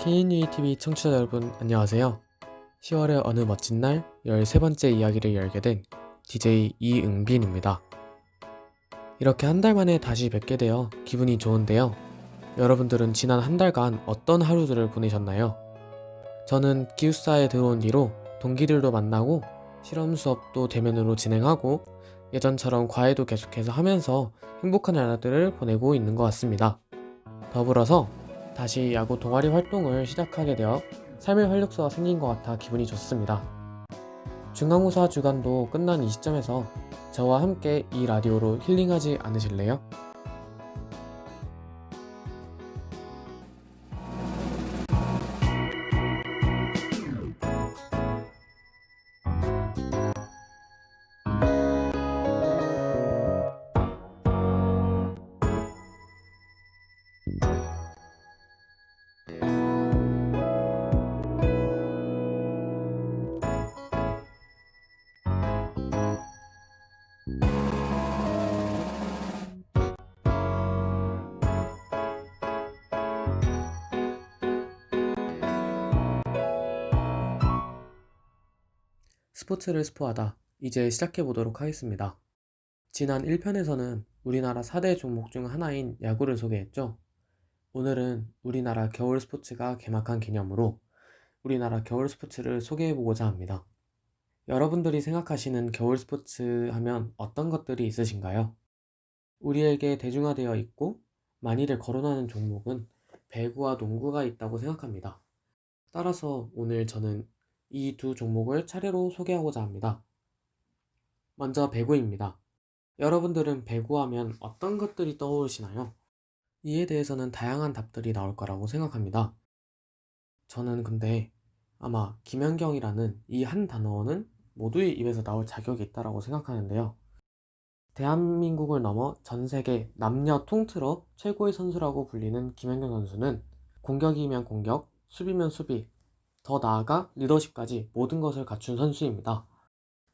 KNUATV 청취자 여러분 안녕하세요. 10월의 어느 멋진 날 13번째 이야기를 열게 된 DJ 이응빈입니다. 이렇게 한 달 만에 다시 뵙게 되어 기분이 좋은데요. 여러분들은 지난 한 달간 어떤 하루들을 보내셨나요? 저는 기숙사에 들어온 뒤로 동기들도 만나고 실험 수업도 대면으로 진행하고 예전처럼 과외도 계속해서 하면서 행복한 나날들을 보내고 있는 것 같습니다. 더불어서 다시 야구 동아리 활동을 시작하게 되어 삶의 활력소가 생긴 것 같아 기분이 좋습니다. 중간고사 주간도 끝난 이 시점에서 저와 함께 이 라디오로 힐링하지 않으실래요? 스포츠를 스포하다 이제 시작해보도록 하겠습니다. 지난 1편에서는 우리나라 4대 종목 중 하나인 야구를 소개했죠. 오늘은 우리나라 겨울 스포츠가 개막한 기념으로 우리나라 겨울 스포츠를 소개해보고자 합니다. 여러분들이 생각하시는 겨울 스포츠 하면 어떤 것들이 있으신가요? 우리에게 대중화되어 있고 많이들 거론하는 종목은 배구와 농구가 있다고 생각합니다. 따라서 오늘 저는 이 두 종목을 차례로 소개하고자 합니다. 먼저 배구입니다. 여러분들은 배구하면 어떤 것들이 떠오르시나요? 이에 대해서는 다양한 답들이 나올 거라고 생각합니다. 저는 근데 아마 김연경이라는 이 한 단어는 모두의 입에서 나올 자격이 있다고 생각하는데요. 대한민국을 넘어 전 세계 남녀 통틀어 최고의 선수라고 불리는 김연경 선수는 공격이면 공격, 수비면 수비, 더 나아가 리더십까지 모든 것을 갖춘 선수입니다.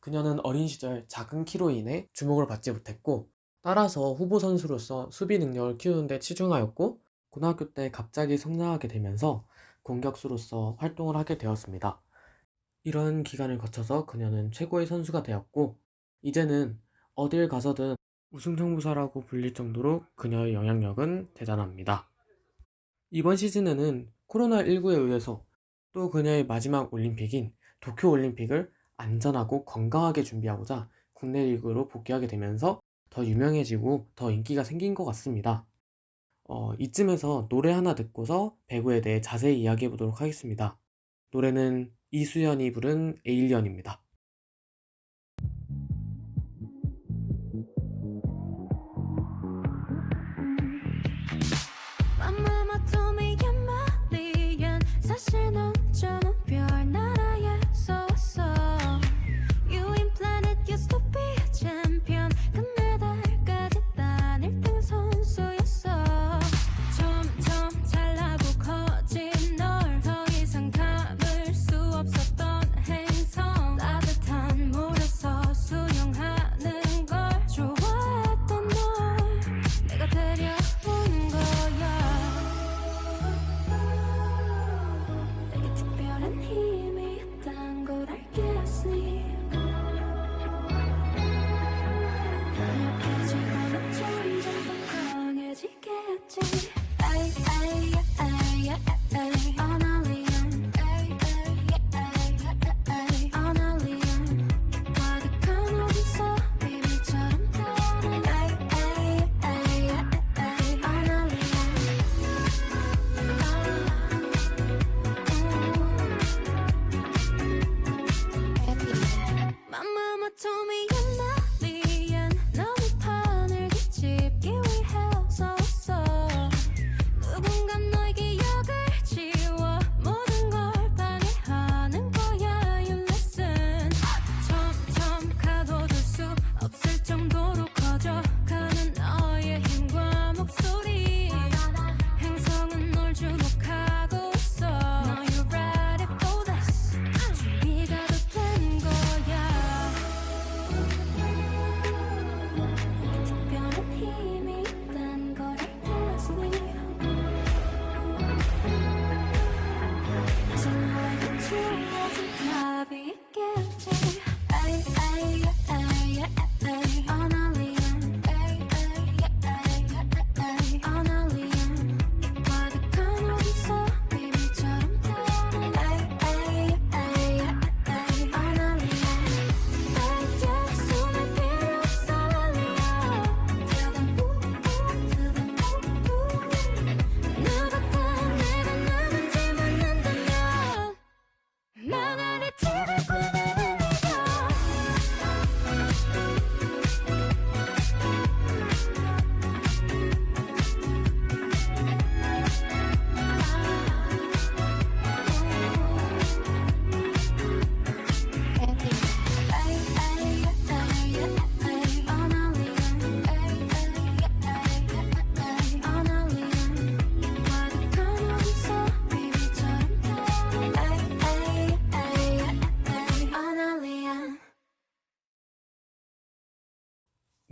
그녀는 어린 시절 작은 키로 인해 주목을 받지 못했고 따라서 후보 선수로서 수비 능력을 키우는 데 치중하였고 고등학교 때 갑자기 성장하게 되면서 공격수로서 활동을 하게 되었습니다. 이런 기간을 거쳐서 그녀는 최고의 선수가 되었고 이제는 어딜 가서든 우승청부사라고 불릴 정도로 그녀의 영향력은 대단합니다. 이번 시즌에는 코로나19에 의해서 또 그녀의 마지막 올림픽인 도쿄올림픽을 안전하고 건강하게 준비하고자 국내 리그로 복귀하게 되면서 더 유명해지고 더 인기가 생긴 것 같습니다. 이쯤에서 노래 하나 듣고서 배구에 대해 자세히 이야기해 보도록 하겠습니다. 노래는 이수연이 부른 에일리언입니다. My mama told me you're my alien. 사실 넌 좀 별나라에서 왔어. You implanted used to be a champion. 금메달까지 딴 1등 선수였어. 점점 잘나고 커진 널 더 이상 담을 수 없었던 행성. 나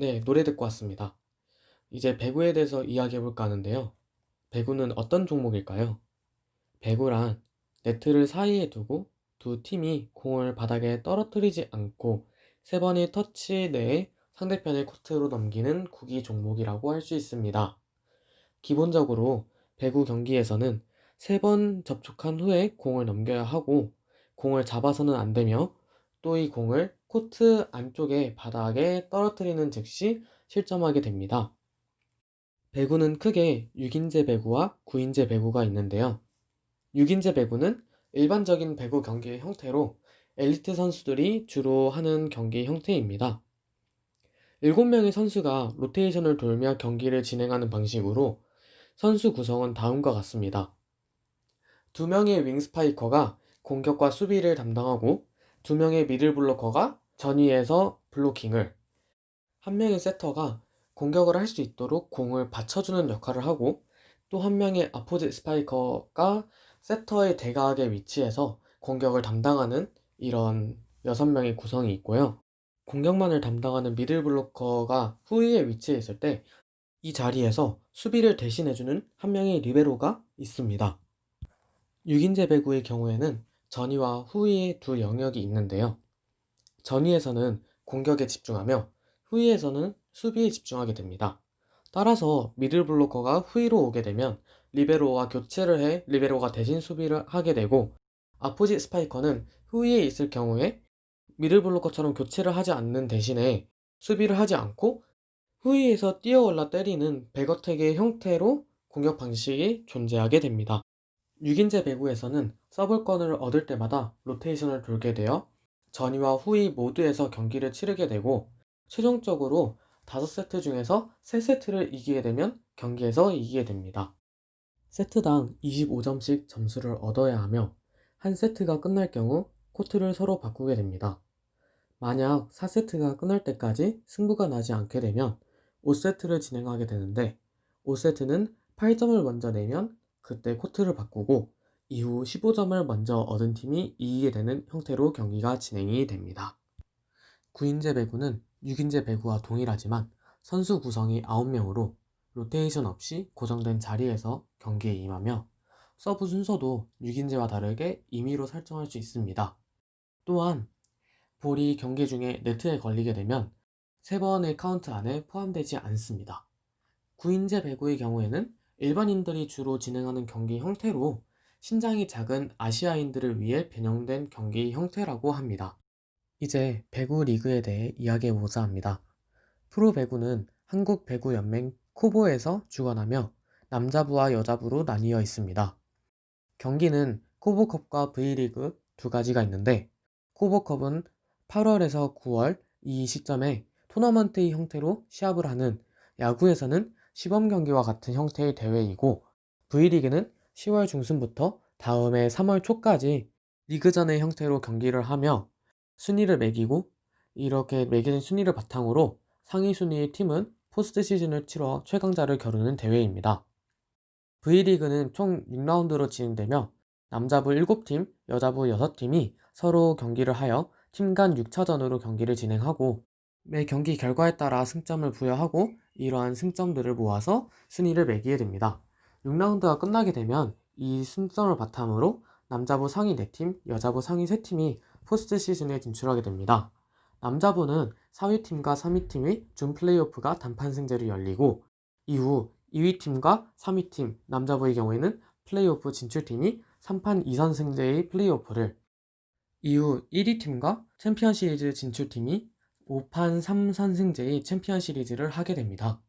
네, 노래 듣고 왔습니다. 이제 배구에 대해서 이야기해볼까 하는데요. 배구는 어떤 종목일까요? 배구란 네트를 사이에 두고 두 팀이 공을 바닥에 떨어뜨리지 않고 세 번의 터치 내에 상대편의 코트로 넘기는 구기 종목이라고 할 수 있습니다. 기본적으로 배구 경기에서는 세 번 접촉한 후에 공을 넘겨야 하고 공을 잡아서는 안 되며 또 이 공을 코트 안쪽의 바닥에 떨어뜨리는 즉시 실점하게 됩니다. 배구는 크게 6인제 배구와 9인제 배구가 있는데요. 6인제 배구는 일반적인 배구 경기의 형태로 엘리트 선수들이 주로 하는 경기 형태입니다. 7명의 선수가 로테이션을 돌며 경기를 진행하는 방식으로 선수 구성은 다음과 같습니다. 2명의 윙 스파이커가 공격과 수비를 담당하고 2명의 미들 블로커가 전위에서 블로킹을, 1명의 세터가 공격을 할 수 있도록 공을 받쳐주는 역할을 하고 또 1명의 아포짓 스파이커가 세터의 대각에 위치해서 공격을 담당하는 이런 6명의 구성이 있고요. 공격만을 담당하는 미들 블로커가 후위에 위치해 있을 때 이 자리에서 수비를 대신해주는 1명의 리베로가 있습니다. 6인제 배구의 경우에는 전위와 후위의 두 영역이 있는데요. 전위에서는 공격에 집중하며 후위에서는 수비에 집중하게 됩니다. 따라서 미들 블로커가 후위로 오게 되면 리베로와 교체를 해 리베로가 대신 수비를 하게 되고, 아포짓 스파이커는 후위에 있을 경우에 미들 블로커처럼 교체를 하지 않는 대신에 수비를 하지 않고 후위에서 뛰어올라 때리는 백어택의 형태로 공격 방식이 존재하게 됩니다. 6인제 배구에서는 서브권을 얻을 때마다 로테이션을 돌게 되어 전위와 후위 모두에서 경기를 치르게 되고 최종적으로 5세트 중에서 3세트를 이기게 되면 경기에서 이기게 됩니다. 세트당 25점씩 점수를 얻어야 하며 한 세트가 끝날 경우 코트를 서로 바꾸게 됩니다. 만약 4세트가 끝날 때까지 승부가 나지 않게 되면 5세트를 진행하게 되는데 5세트는 8점을 먼저 내면 그때 코트를 바꾸고 이후 15점을 먼저 얻은 팀이 이기게 되는 형태로 경기가 진행이 됩니다. 9인제 배구는 6인제 배구와 동일하지만 선수 구성이 9명으로 로테이션 없이 고정된 자리에서 경기에 임하며 서브 순서도 6인제와 다르게 임의로 설정할 수 있습니다. 또한 볼이 경기 중에 네트에 걸리게 되면 3번의 카운트 안에 포함되지 않습니다. 9인제 배구의 경우에는 일반인들이 주로 진행하는 경기 형태로 신장이 작은 아시아인들을 위해 변형된 경기 형태라고 합니다. 이제 배구 리그에 대해 이야기해보자 합니다. 프로배구는 한국배구연맹 코보에서 주관하며 남자부와 여자부로 나뉘어 있습니다. 경기는 코보컵과 V리그 두 가지가 있는데 코보컵은 8월에서 9월 이 시점에 토너먼트의 형태로 시합을 하는 야구에서는 시범 경기와 같은 형태의 대회이고 V리그는 10월 중순부터 다음해 3월 초까지 리그전의 형태로 경기를 하며 순위를 매기고 이렇게 매긴 순위를 바탕으로 상위 순위의 팀은 포스트 시즌을 치러 최강자를 겨루는 대회입니다. V리그는 총 6라운드로 진행되며 남자부 7팀, 여자부 6팀이 서로 경기를 하여 팀 간 6차전으로 경기를 진행하고 매 경기 결과에 따라 승점을 부여하고 이러한 승점들을 모아서 순위를 매기게 됩니다. 6라운드가 끝나게 되면 이 승점을 바탕으로 남자부 상위 4팀, 여자부 상위 3팀이 포스트 시즌에 진출하게 됩니다. 남자부는 4위팀과 3위팀의 준 플레이오프가 단판 승제로 열리고 이후 2위팀과 3위팀, 남자부의 경우에는 플레이오프 진출팀이 3판 2선 승제의 플레이오프를, 이후 1위팀과 챔피언 시리즈 진출팀이 5판 3선 승제의 챔피언 시리즈를 하게 됩니다.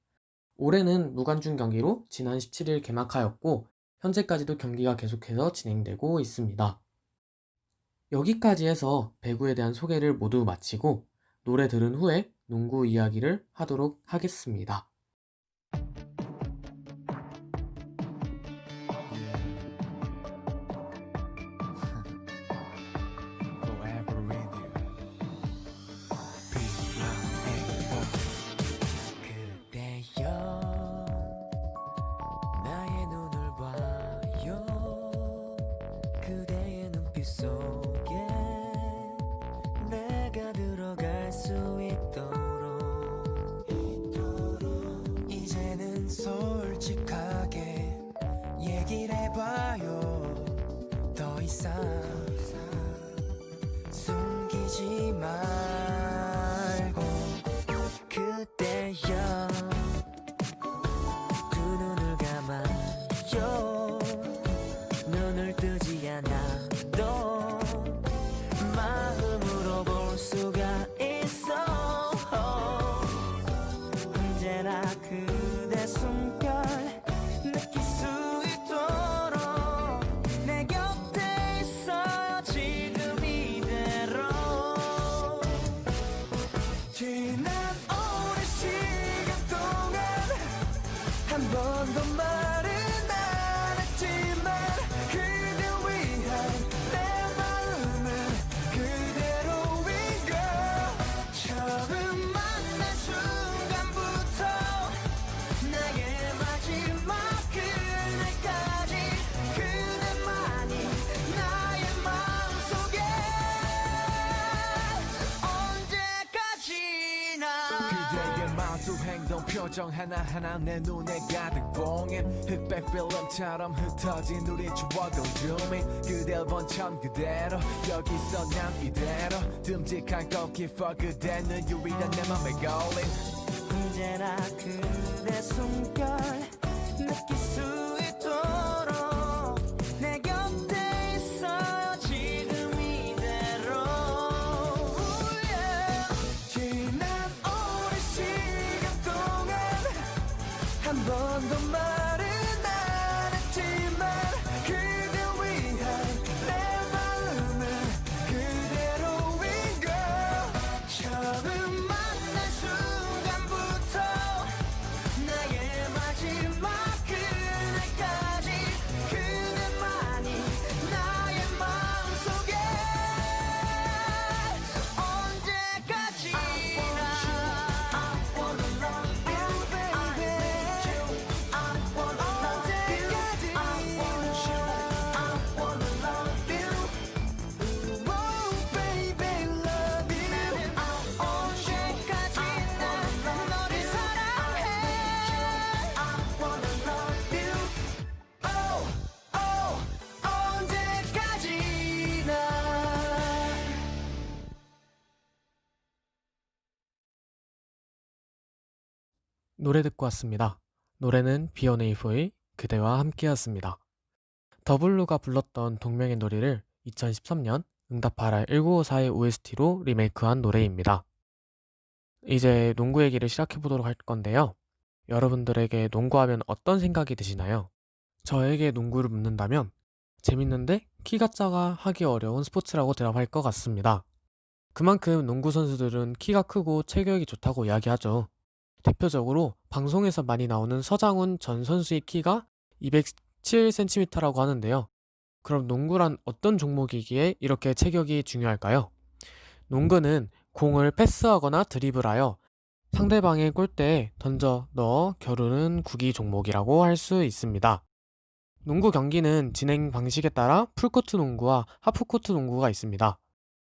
올해는 무관중 경기로 지난 17일 개막하였고 현재까지도 경기가 계속해서 진행되고 있습니다. 여기까지 해서 배구에 대한 소개를 모두 마치고 노래 들은 후에 농구 이야기를 하도록 하겠습니다. Forever with you. 그대여 나의 눈을 봐요. 그대의 눈빛 속에 내가 들어갈 수 있도록 얘기를 해봐요. 더 이상 숨기지 말고 그대여 두 눈을 감아요. 눈을 뜨지 않아도 마음으로 볼 수가 있어. 언제나 그대 숨결 느낄 수 있도록 내 곁에 있어요. 지금 이대로 지난 오랜 시간 동안 한 번도 말은 안 했지만 그대 위한 내 마음은 그대로인가. 처음 만난 순간부터 나의 마지막 그날까지 그대만이 나의 마음속에 언제까지나. 그대의 말투 행동 표정 하나하나 내 눈에 가득 봉인 흑백 필름처럼 흩어진 우리 추억을 zoom in. 그댈 본 처음 그대로 여기서 난 이대로 듬직한 골키퍼 그대는 유일한 내 맘에 걸린. 언제나 그대 숨결 느낄 수 있도록 내 곁에 있어요. 지금 이대로. 지난 오랜 시간 동안 한 번도 말은 안 했지만 그대 위한 내 마음은 그대로인가. 처음 만난 순간부터 나의 마지막 그날까지 그대만이 나의 마음속에 언제까지나. I wanna love you baby. I wanna love you. I wanna you. I wanna love you. Oh baby love you. 언제까지나 너를 사랑해. I wanna love you. Oh oh 언제까지나. 노래 듣고 왔습니다. 노래는 B1A4의 그대와 함께였습니다. 더블루가 불렀던 동명의 노래를 2013년 응답하라 1954의 OST로 리메이크한 노래입니다. 이제 농구 얘기를 시작해보도록 할 건데요. 여러분들에게 농구하면 어떤 생각이 드시나요? 저에게 농구를 묻는다면 재밌는데 키가 작아 하기 어려운 스포츠라고 대답할 것 같습니다. 그만큼 농구 선수들은 키가 크고 체격이 좋다고 이야기하죠. 대표적으로 방송에서 많이 나오는 서장훈 전 선수의 키가 207cm라고 하는데요. 그럼 농구란 어떤 종목이기에 이렇게 체격이 중요할까요? 농구는 공을 패스하거나 드리블하여 상대방의 골대에 던져 넣어 겨루는 구기 종목이라고 할 수 있습니다. 농구 경기는 진행 방식에 따라 풀코트 농구와 하프코트 농구가 있습니다.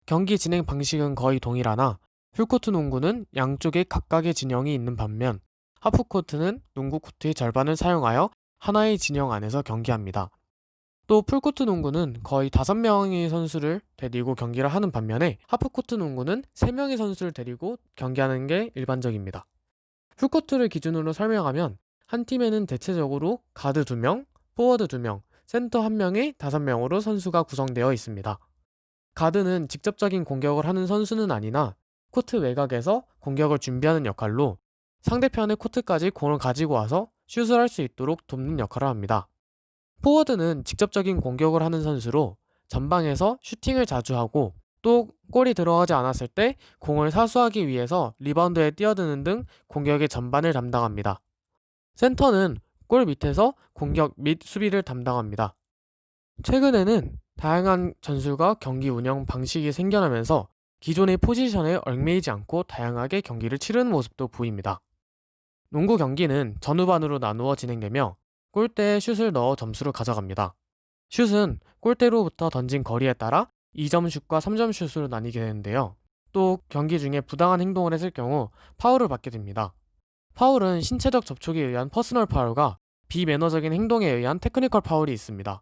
경기 진행 방식은 거의 동일하나 풀코트 농구는 양쪽에 각각의 진영이 있는 반면 하프코트는 농구 코트의 절반을 사용하여 하나의 진영 안에서 경기합니다. 또 풀코트 농구는 거의 5명의 선수를 데리고 경기를 하는 반면에 하프코트 농구는 3명의 선수를 데리고 경기하는 게 일반적입니다. 풀코트를 기준으로 설명하면 한 팀에는 대체적으로 가드 2명, 포워드 2명, 센터 1명의 5명으로 선수가 구성되어 있습니다. 가드는 직접적인 공격을 하는 선수는 아니나 코트 외곽에서 공격을 준비하는 역할로 상대편의 코트까지 공을 가지고 와서 슛을 할 수 있도록 돕는 역할을 합니다. 포워드는 직접적인 공격을 하는 선수로 전방에서 슈팅을 자주 하고 또 골이 들어가지 않았을 때 공을 사수하기 위해서 리바운드에 뛰어드는 등 공격의 전반을 담당합니다. 센터는 골 밑에서 공격 및 수비를 담당합니다. 최근에는 다양한 전술과 경기 운영 방식이 생겨나면서 기존의 포지션에 얽매이지 않고 다양하게 경기를 치르는 모습도 보입니다. 농구 경기는 전후반으로 나누어 진행되며 골대에 슛을 넣어 점수를 가져갑니다. 슛은 골대로부터 던진 거리에 따라 2점 슛과 3점 슛으로 나뉘게 되는데요. 또 경기 중에 부당한 행동을 했을 경우 파울을 받게 됩니다. 파울은 신체적 접촉에 의한 퍼스널 파울과 비매너적인 행동에 의한 테크니컬 파울이 있습니다.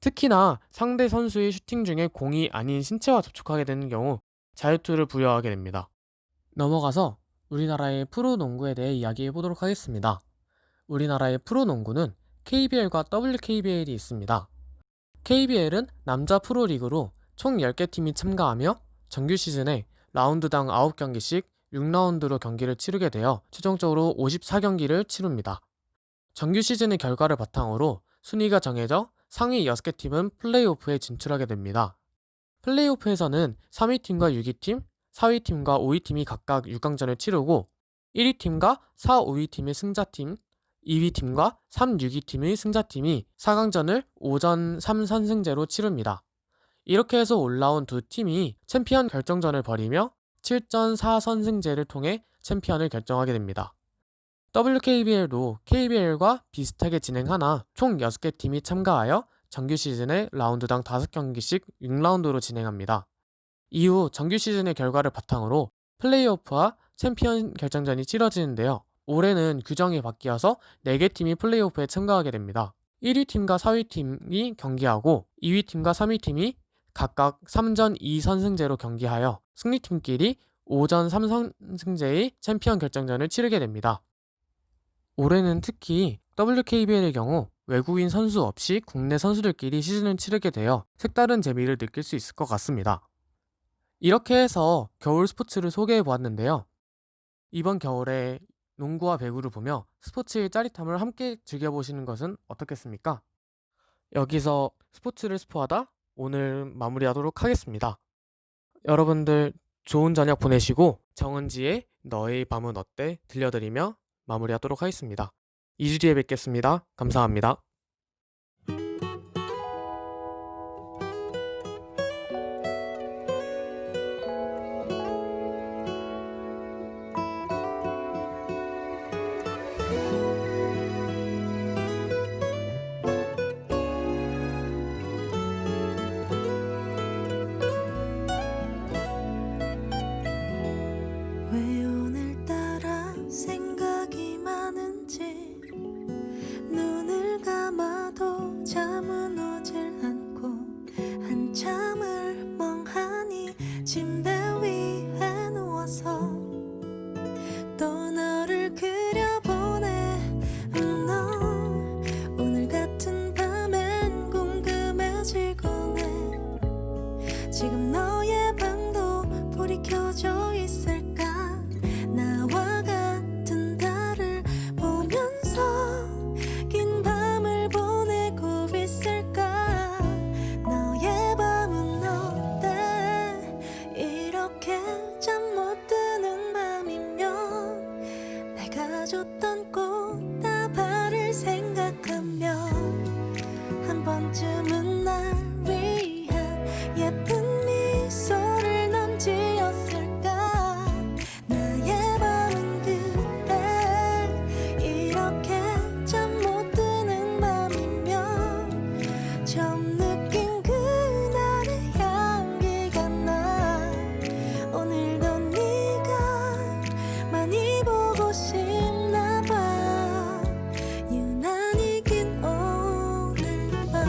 특히나 상대 선수의 슈팅 중에 공이 아닌 신체와 접촉하게 되는 경우 자유투를 부여하게 됩니다. 넘어가서 우리나라의 프로농구에 대해 이야기해 보도록 하겠습니다. 우리나라의 프로농구는 KBL과 WKBL이 있습니다. KBL은 남자 프로리그로 총 10개 팀이 참가하며 정규 시즌에 라운드당 9경기씩 6라운드로 경기를 치르게 되어 최종적으로 54경기를 치릅니다. 정규 시즌의 결과를 바탕으로 순위가 정해져 상위 6개 팀은 플레이오프에 진출하게 됩니다. 플레이오프에서는 3위 팀과 6위 팀, 4위 팀과 5위 팀이 각각 6강전을 치르고 1위 팀과 4, 5위 팀의 승자팀, 2위 팀과 3, 6위 팀의 승자팀이 4강전을 5전 3선승제로 치릅니다. 이렇게 해서 올라온 두 팀이 챔피언 결정전을 벌이며 7전 4선승제를 통해 챔피언을 결정하게 됩니다. WKBL도 KBL과 비슷하게 진행하나 총 6개 팀이 참가하여 정규 시즌에 라운드당 5경기씩 6라운드로 진행합니다. 이후 정규 시즌의 결과를 바탕으로 플레이오프와 챔피언 결정전이 치러지는데요. 올해는 규정이 바뀌어서 4개 팀이 플레이오프에 참가하게 됩니다. 1위 팀과 4위 팀이 경기하고 2위 팀과 3위 팀이 각각 3전 2선승제로 경기하여 승리팀끼리 5전 3선승제의 챔피언 결정전을 치르게 됩니다. 올해는 특히 WKBL의 경우 외국인 선수 없이 국내 선수들끼리 시즌을 치르게 되어 색다른 재미를 느낄 수 있을 것 같습니다. 이렇게 해서 겨울 스포츠를 소개해 보았는데요. 이번 겨울에 농구와 배구를 보며 스포츠의 짜릿함을 함께 즐겨보시는 것은 어떻겠습니까? 여기서 스포츠를 스포하다 오늘 마무리하도록 하겠습니다. 여러분들 좋은 저녁 보내시고 정은지의 너의 밤은 어때 들려드리며 마무리하도록 하겠습니다. 2주 뒤에 뵙겠습니다. 감사합니다. 왜 오늘따라 생각이 많은지 눈을 감아도 잠은 오질 않고 한참을 멍하니 침대 위에 누워서 또 너를 그려보네. 너 오늘 같은 밤엔 궁금해지곤 해. 지금 너의 방도 불이 켜져 있을까? 나와 같은 달을 보면서 긴 밤을 보내고 있을까? 너의 밤은 어때? 이렇게 잠 못 드는 밤이면 내가 줬던 꽃다발을 생각하며 한 번쯤은 날 위한 예쁜 미소를 넌 지었을까? 나의 밤은 그래 이렇게 잠 못 드는 밤이면 처음 느낀 그날의 향기가 나. 오늘도 네가 많이 보고 싶나 봐. 유난히 긴 오늘 밤.